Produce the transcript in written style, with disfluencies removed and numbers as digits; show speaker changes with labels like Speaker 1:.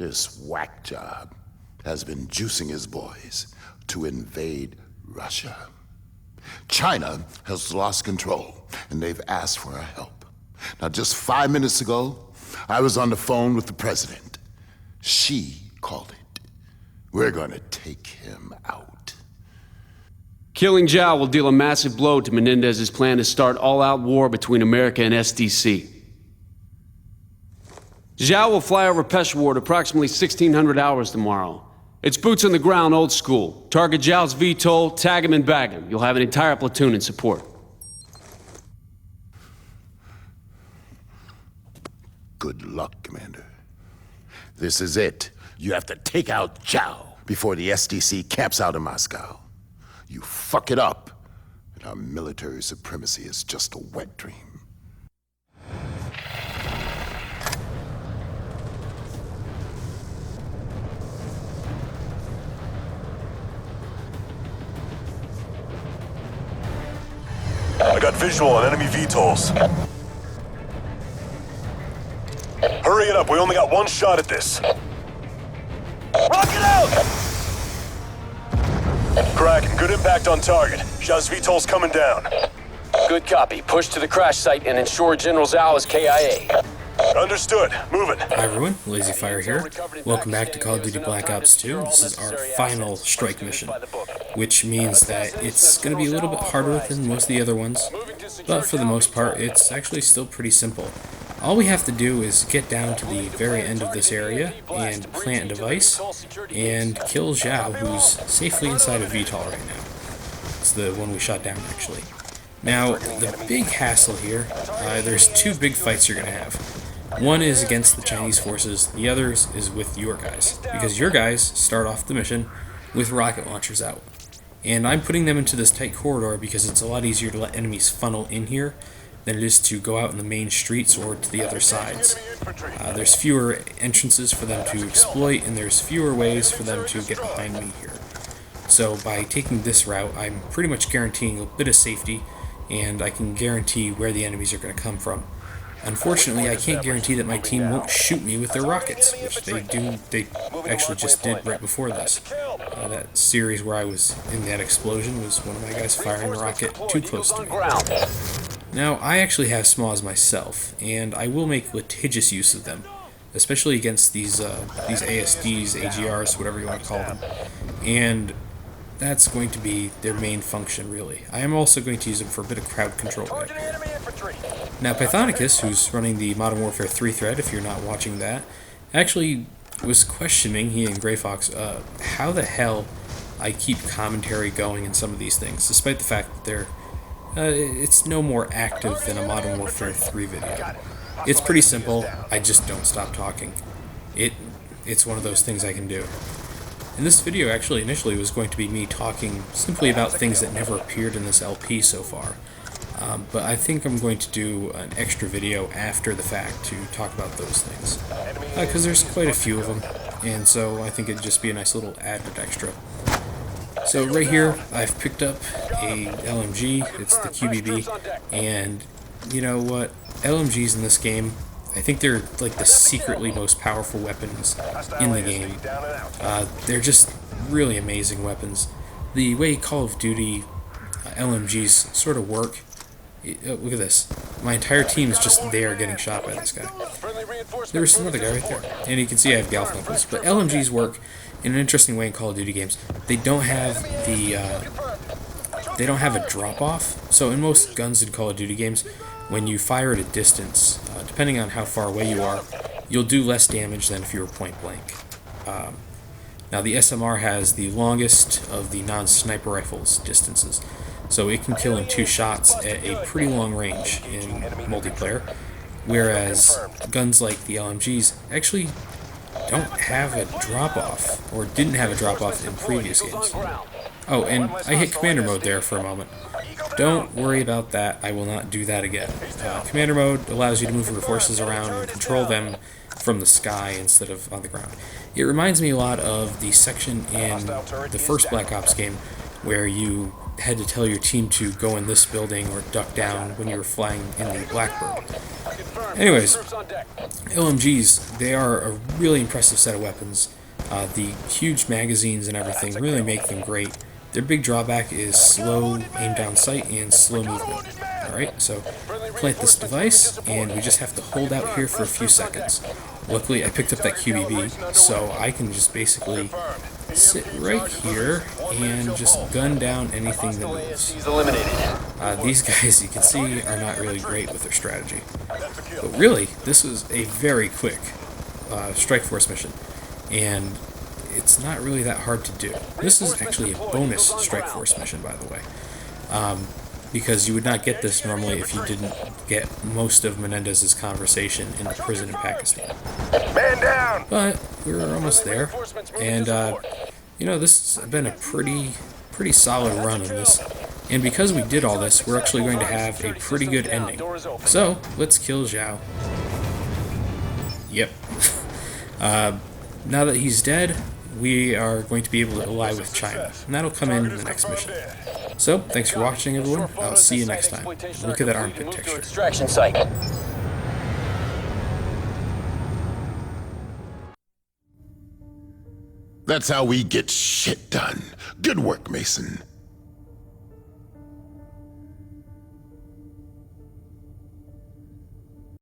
Speaker 1: This whack job has been juicing his boys to invade Russia. China has lost control, and they've asked for our help. Now, just 5 minutes ago, I was on the phone with the president. She called it. We're gonna take him out.
Speaker 2: Killing Zhao will deal a massive blow to Menendez's plan to start all-out war between America and SDC. Zhao will fly over Peshawar at approximately 1600 hours tomorrow. It's boots on the ground, old school. Target Zhao's VTOL, tag him and bag him. You'll have an entire platoon in support.
Speaker 1: Good luck, Commander. This is it. You have to take out Zhao before the SDC camps out in Moscow. You fuck it up, and our military supremacy is just a wet dream.
Speaker 3: I got visual on enemy VTOLs. Hurry it up, we only got one shot at this. Rocket out! Kraken, good impact on target. Zhao's VTOL's coming down.
Speaker 4: Good copy. Push to the crash site and ensure General Zhao is KIA.
Speaker 3: Understood. Moving.
Speaker 5: Hi everyone, Lazy Fire here. Welcome back to Call of Duty Black Ops 2. This is our final strike mission, which means that it's going to be a little bit harder than most of the other ones, but for the most part, it's actually still pretty simple. All we have to do is get down to the very end of this area and plant a device and kill Zhao, who's safely inside a VTOL right now. It's the one we shot down, actually. Now, the big hassle here, there's two big fights you're going to have. One is against the Chinese forces, the other is with your guys, because your guys start off the mission with rocket launchers out. And I'm putting them into this tight corridor because it's a lot easier to let enemies funnel in here than it is to go out in the main streets or to the other sides. There's fewer entrances for them to exploit, and there's fewer ways for them to get behind me here. So by taking this route, I'm pretty much guaranteeing a bit of safety, and I can guarantee where the enemies are going to come from. Unfortunately, I can't guarantee that my team won't shoot me with their rockets, which they do. They actually just did right before this. That series where I was in that explosion was one of my guys firing a rocket too close to me. Now, I actually have SMAWs myself, and I will make litigious use of them, especially against these ASDs, AGRs, whatever you want to call them. And that's going to be their main function, really. I am also going to use them for a bit of crowd control right here. Now, Pythonicus, who's running the Modern Warfare 3 thread, if you're not watching that, actually was questioning, he and Grey Fox, how the hell I keep commentary going in some of these things, despite the fact that they're it's no more active than a Modern Warfare 3 video. It's pretty simple, I just don't stop talking. It's one of those things I can do. And this video actually initially was going to be me talking simply about things that never appeared in this LP so far. But I think I'm going to do an extra video after the fact to talk about those things. Because there's quite a few of them, and so I think it'd just be a nice little added extra. So right here, I've picked up a LMG, it's the QBB, and you know what, LMGs in this game, I think they're like the secretly most powerful weapons in the game. They're just really amazing weapons. The way Call of Duty LMGs sort of work, look at this, my entire team is just there getting shot by this guy. There was another guy right there, and you can see I have Galf knuckles, but LMGs work in an interesting way in Call of Duty games. They don't have a drop-off, so in most guns in Call of Duty games, when you fire at a distance, depending on how far away you are, you'll do less damage than if you were point blank. Now the SMR has the longest of the non-sniper rifles distances, so it can kill in 2 shots at a pretty long range in multiplayer, whereas guns like the LMGs actually don't have a drop-off, or didn't have a drop-off in previous games. Oh, and I hit commander mode there for a moment. Don't worry about that, I will not do that again. Commander mode allows you to move your forces around and control them from the sky instead of on the ground. It reminds me a lot of the section in the first Black Ops game where you had to tell your team to go in this building or duck down when you were flying in the Blackbird. Anyways, LMGs, they are a really impressive set of weapons. The huge magazines and everything really make them great. Their big drawback is slow aim down sight and slow movement. Alright, so plant this device, and we just have to hold out here for a few seconds. Luckily, I picked up that QBB, so I can just basically sit right here and just gun down anything that moves. These guys, you can see, are not really great with their strategy. But really, this was a very quick Strike Force mission, and it's not really that hard to do. This is actually a bonus Strike Force mission, by the way, because you would not get this normally if you didn't get most of Menendez's conversation in the prison in Pakistan.
Speaker 3: Man down!
Speaker 5: But we're almost there, and you know, this has been a pretty solid run in this. And because we did all this, we're actually going to have a pretty good ending. So let's kill Zhao. Yep. Now that he's dead, we are going to be able to ally with China, and that'll come in the next mission. So, thanks for watching, everyone. I'll see you next time. Look at that armpit texture.
Speaker 4: Extraction site.
Speaker 1: That's how we get shit done. Good work, Mason.